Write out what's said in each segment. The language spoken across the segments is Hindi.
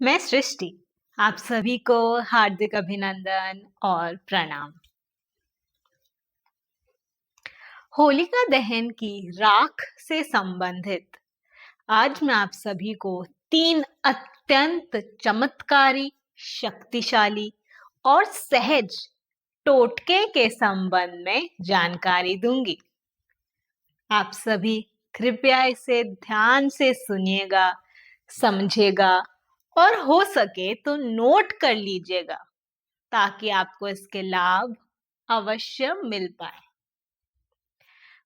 मैं सृष्टि, आप सभी को हार्दिक अभिनंदन और प्रणाम। होलिका दहन की राख से संबंधित आज मैं आप सभी को 3 अत्यंत चमत्कारी, शक्तिशाली और सहज टोटके के संबंध में जानकारी दूंगी। आप सभी कृपया इसे ध्यान से सुनिएगा, समझिएगा और हो सके तो नोट कर लीजिएगा ताकि आपको इसके लाभ अवश्य मिल पाए।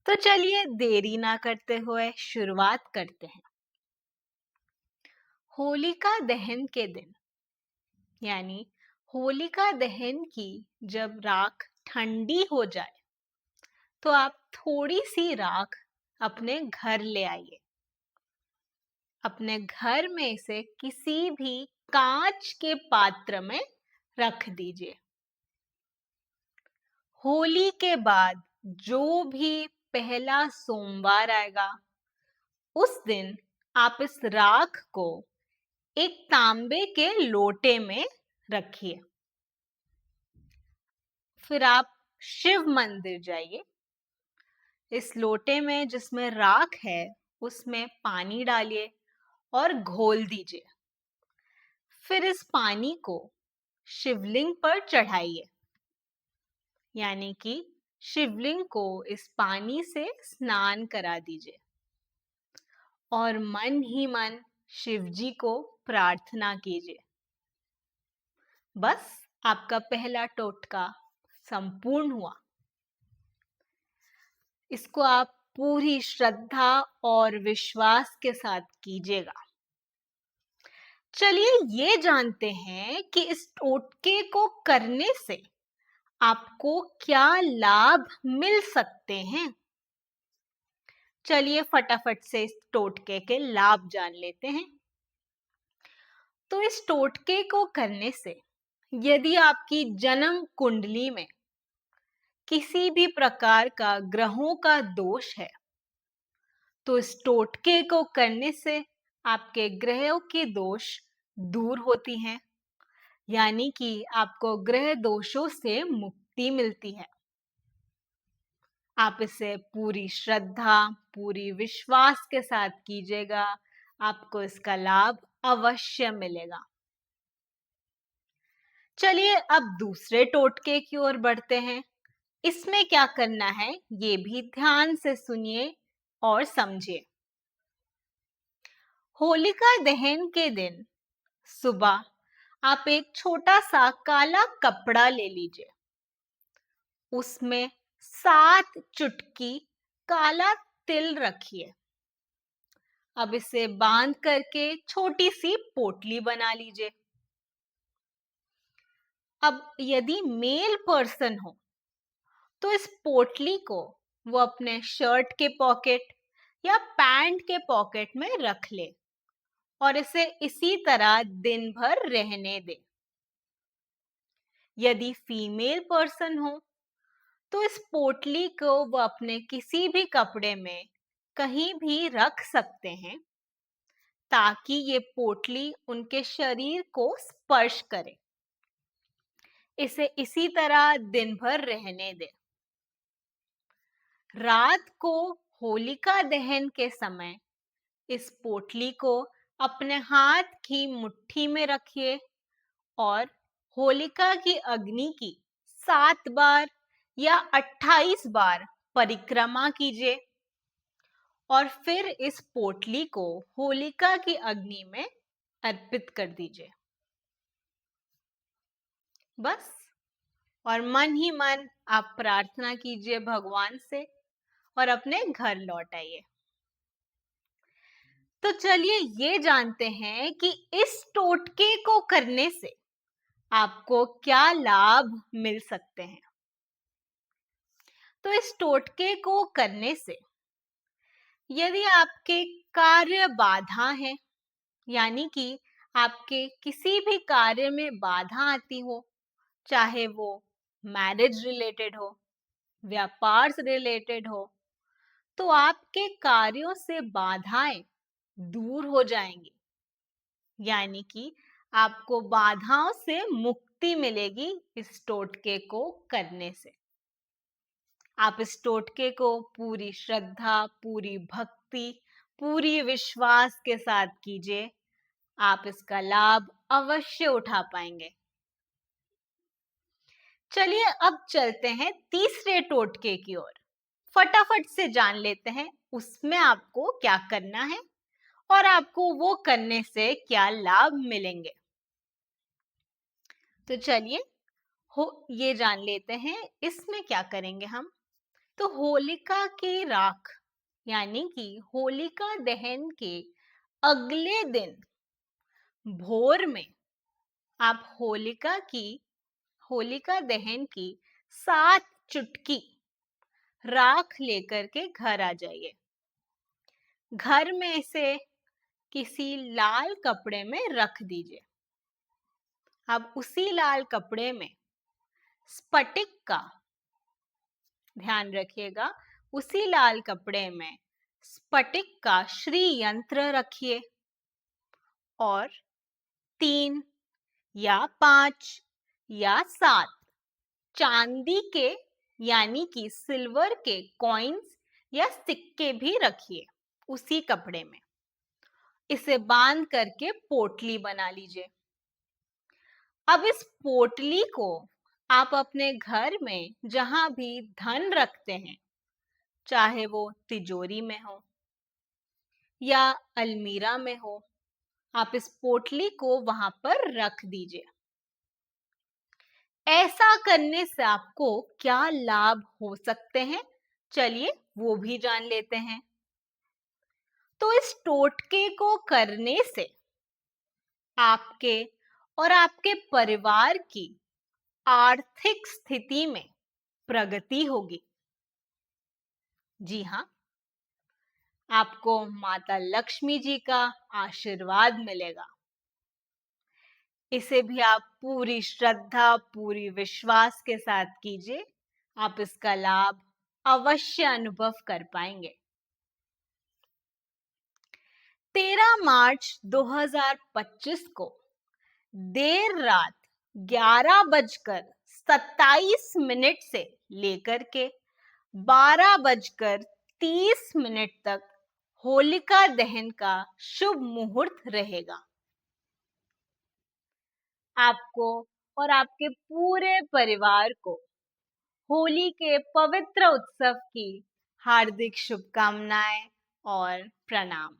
तो चलिए देरी ना करते हुए शुरुआत करते हैं। होलिका दहन के दिन यानी होलिका दहन की जब राख ठंडी हो जाए तो आप थोड़ी सी राख अपने घर ले आइए। अपने घर में इसे किसी भी कांच के पात्र में रख दीजिए। होली के बाद जो भी पहला सोमवार आएगा उस दिन आप इस राख को एक तांबे के लोटे में रखिए। फिर आप शिव मंदिर जाइए। इस लोटे में जिसमें राख है उसमें पानी डालिए और घोल दीजिए। फिर इस पानी को शिवलिंग पर चढ़ाइए, यानी कि शिवलिंग को इस पानी से स्नान करा दीजिए और मन ही मन शिव जी को प्रार्थना कीजिए। बस आपका पहला टोटका संपूर्ण हुआ। इसको आप पूरी श्रद्धा और विश्वास के साथ कीजिएगा। चलिए ये जानते हैं कि इस टोटके को करने से आपको क्या लाभ मिल सकते हैं। चलिए फटाफट से इस टोटके के लाभ जान लेते हैं। तो इस टोटके को करने से यदि आपकी जन्म कुंडली में किसी भी प्रकार का ग्रहों का दोष है तो इस टोटके को करने से आपके ग्रहों के दोष दूर होती हैं, यानी कि आपको ग्रह दोषों से मुक्ति मिलती है। आप इसे पूरी श्रद्धा, पूरी विश्वास के साथ कीजिएगा, आपको इसका लाभ अवश्य मिलेगा। चलिए अब दूसरे टोटके की ओर बढ़ते हैं। इसमें क्या करना है ये भी ध्यान से सुनिए और समझिए। होलिका दहन के दिन सुबह आप एक छोटा सा काला कपड़ा ले लीजिए। उसमें 7 चुटकी काला तिल रखिए। अब इसे बांध करके छोटी सी पोटली बना लीजिए। अब यदि मेल पर्सन हो तो इस पोटली को वो अपने शर्ट के पॉकेट या पैंट के पॉकेट में रख ले और इसे इसी तरह दिन भर रहने दे। यदि फीमेल पर्सन हो तो इस पोटली को वो अपने किसी भी कपड़े में कहीं भी रख सकते हैं ताकि ये पोटली उनके शरीर को स्पर्श करे। इसे इसी तरह दिन भर रहने दे। रात को होलिका दहन के समय इस पोटली को अपने हाथ की मुट्ठी में रखिए और होलिका की अग्नि की 7 बार या 28 बार परिक्रमा कीजिए और फिर इस पोटली को होलिका की अग्नि में अर्पित कर दीजिए। बस, और मन ही मन आप प्रार्थना कीजिए भगवान से और अपने घर लौट आइए। तो चलिए ये जानते हैं कि इस टोटके को करने से आपको क्या लाभ मिल सकते हैं। तो इस टोटके को करने से यदि आपके कार्य बाधा है, यानी कि आपके किसी भी कार्य में बाधा आती हो, चाहे वो मैरिज रिलेटेड हो, व्यापार से रिलेटेड हो, तो आपके कार्यों से बाधाएं दूर हो जाएंगी, यानी कि आपको बाधाओं से मुक्ति मिलेगी इस टोटके को करने से। आप इस टोटके को पूरी श्रद्धा, पूरी भक्ति, पूरी विश्वास के साथ कीजिए। आप इसका लाभ अवश्य उठा पाएंगे। चलिए अब चलते हैं तीसरे टोटके की ओर। फटाफट से जान लेते हैं उसमें आपको क्या करना है और आपको वो करने से क्या लाभ मिलेंगे। तो चलिए ये जान लेते हैं इसमें क्या करेंगे हम। तो होलिका की राख यानी कि होलिका दहन के अगले दिन भोर में आप होलिका दहन की 7 चुटकी राख लेकर के घर आ जाइए। घर में इसे किसी लाल कपड़े में रख दीजिए। अब उसी लाल कपड़े में स्फटिक का, ध्यान रखिएगा, उसी लाल कपड़े में स्फटिक का श्री यंत्र रखिए और 3 या 5 या 7 चांदी के यानी कि सिल्वर के कॉइन्स या सिक्के भी रखिए उसी कपड़े में। इसे बांध करके पोटली बना लीजिए। अब इस पोटली को आप अपने घर में जहां भी धन रखते हैं, चाहे वो तिजोरी में हो या अलमीरा में हो, आप इस पोटली को वहां पर रख दीजिए। ऐसा करने से आपको क्या लाभ हो सकते हैं, चलिए वो भी जान लेते हैं। तो इस टोटके को करने से आपके और आपके परिवार की आर्थिक स्थिति में प्रगति होगी। जी हाँ, आपको माता लक्ष्मी जी का आशीर्वाद मिलेगा। इसे भी आप पूरी श्रद्धा, पूरी विश्वास के साथ कीजिए। आप इसका लाभ अवश्य अनुभव कर पाएंगे। 13 मार्च 2025 को देर रात 11:27 से लेकर के 12:30 तक होलिका दहन का शुभ मुहूर्त रहेगा। आपको और आपके पूरे परिवार को होली के पवित्र उत्सव की हार्दिक शुभकामनाएं और प्रणाम।